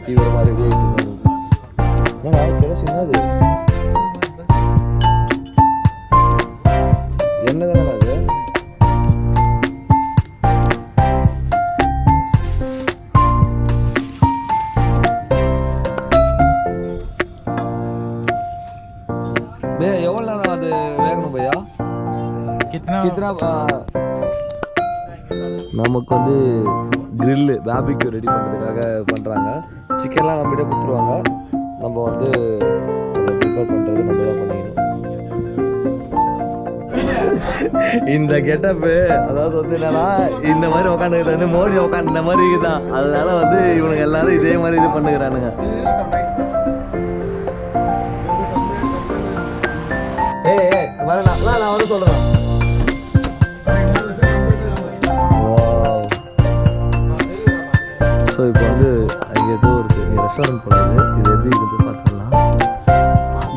தீவிரமாக ரெடி ஆகிட்டு இருந்தாங்க. ஏன்னா கிடச்சின்னா அது என்ன தானே அது எவ்வளோ நேரம் அது வேகணும் பையா? நமக்கு வந்து கிரில்லு பேபிக்யூ ரெடி பண்ணுறதுக்காக பண்ணுறாங்க. சிக்கன்லாம் நம்மகிட்ட கொடுத்துருவாங்க. நம்ம வந்து அதை ப்ரிப்பேர் பண்ணுறது நம்ம தான் பண்ணிக்கணும். இந்த கெட்டப்பு அதாவது வந்து என்னன்னா இந்த மாதிரி உட்காந்துக்கிறானு மோடி உட்காந்து இந்த மாதிரி இருக்குதான். அதனால வந்து இவனுங்க எல்லாரும் இதே மாதிரி இது பண்ணுகிறானுங்க. வரலாம் நான் வந்து சொல்றேன். ஸோ இப்போ வந்து அங்கே ஏதோ இருக்கு ரெஸ்டாரண்ட் போகிறது. இது எப்படி இருக்குது பார்த்துக்கலாம்.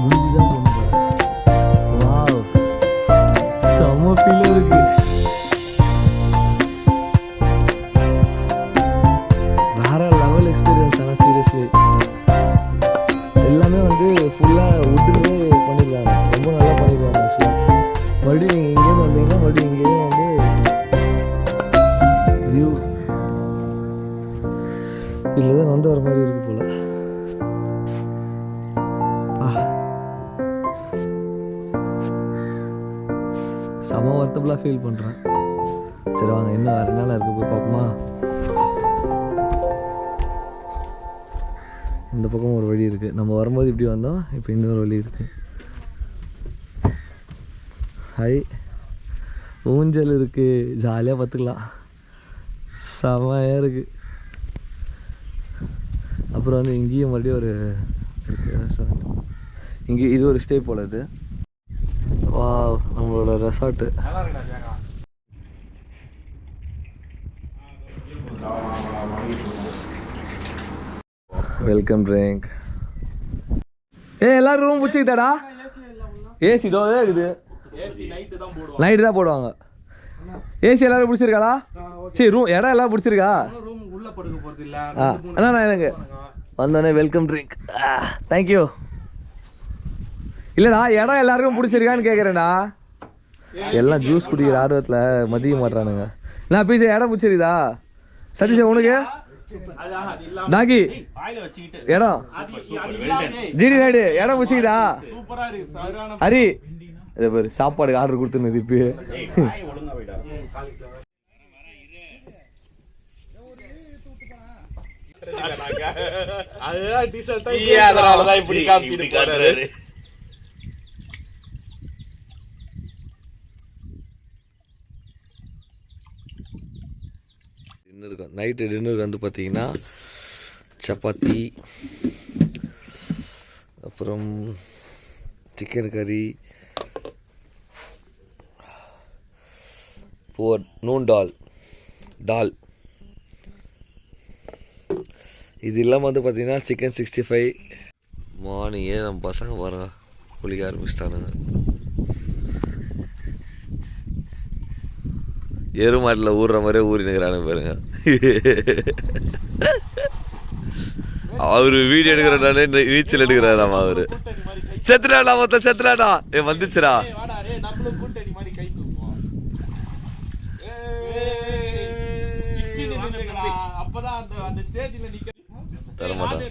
முடிஞ்சுதான் போகணும். வாவ் செம்ம ஃபீலும் இருக்கு. வேற லெவல் எக்ஸ்பீரியன்ஸ். ஆனால் சீரியஸ்லி எல்லாமே வந்து ஃபுல்லாக உட்டுலே பண்ணிடுறாங்க. ரொம்ப நல்லா பண்ணிடுவாங்க. ஆக்சுவலாக மறுபடியும் நீங்கள் இங்கேயும் வந்தீங்கன்னா மறுபடியும் இங்கேயும் வந்து வியூ இதில் தான் வந்து வர மாதிரி இருக்கு போல. செம வருத்தபுளாக ஃபீல் பண்ணுறேன். சரி வாங்க இன்னும் வேறு என்னென்ன இருக்குது போய் பார்ப்போமா? இந்த பக்கம் ஒரு வழி இருக்குது. நம்ம வரும்போது இப்படி வந்தோம். இப்போ இன்னொரு வழி இருக்குது. ஹை ஊஞ்சல் இருக்குது. ஜாலியாக பார்த்துக்கலாம். செமையாக இருக்குது. அப்புறம் வந்து இங்கேயும் மறுபடியும் ஒரு ரெஸ்டாரண்ட். இங்கே இது ஒரு ஸ்டே போல். இது வா நம்மளோட ரெசார்ட்டு. Welcome drink. எல்லாரும் ரூம் பிடிச்சிக்கிட்டாடா? ஏசி இதோ இருக்குது. நைட்டு தான் போடுவாங்க. ஏசி எல்லாரும் பிடிச்சிருக்காடா? சரி ரூம் இடம் எல்லாம் பிடிச்சிருக்கா? அண்ணா எனக்கு வந்தோடனே வெல்கம் ட்ரிங்க். தேங்க்யூ. இல்லைடா இடம் எல்லாருக்கும் பிடிச்சிருக்கான்னு கேட்குறேன்டா. எல்லாம் ஜூஸ் குடிக்கிற ஆர்வத்தில் மதிய மாட்டுறானுங்க. நான் பீஸா இடம் பிடிச்சிருக்குதா சதீஷா உனக்கு? டாகி இடம் ஜிடி நாயுடு இடம் பிடிச்சிக்குதா? ஹரி இதே பேர் சாப்பாடுக்கு ஆர்டர் கொடுத்துருந்தது. இப்போ நைட்டு டின்னருக்கு வந்து பார்த்தீங்கன்னா சப்பாத்தி, அப்புறம் சிக்கன் கறி, நூன் டால். இது இல்லாமல் வந்து பார்த்தீங்கன்னா சிக்கன் 65. மார்னிங்கே நம்ம பசங்க பாருங்க குளிக்க ஆரம்பிச்சிட்டானுங்க. எருமாட்டில் ஊறுற மாதிரியே ஊறினுக்கிறானு பாருங்க. அவரு வீடியோ எடுக்கிறானே நீச்சல் எடுக்கிறாராமா. அவரு செத்துறாடா மொத்தம் செத்துறாடா. வந்துச்சுடா. தரமாட்டான்.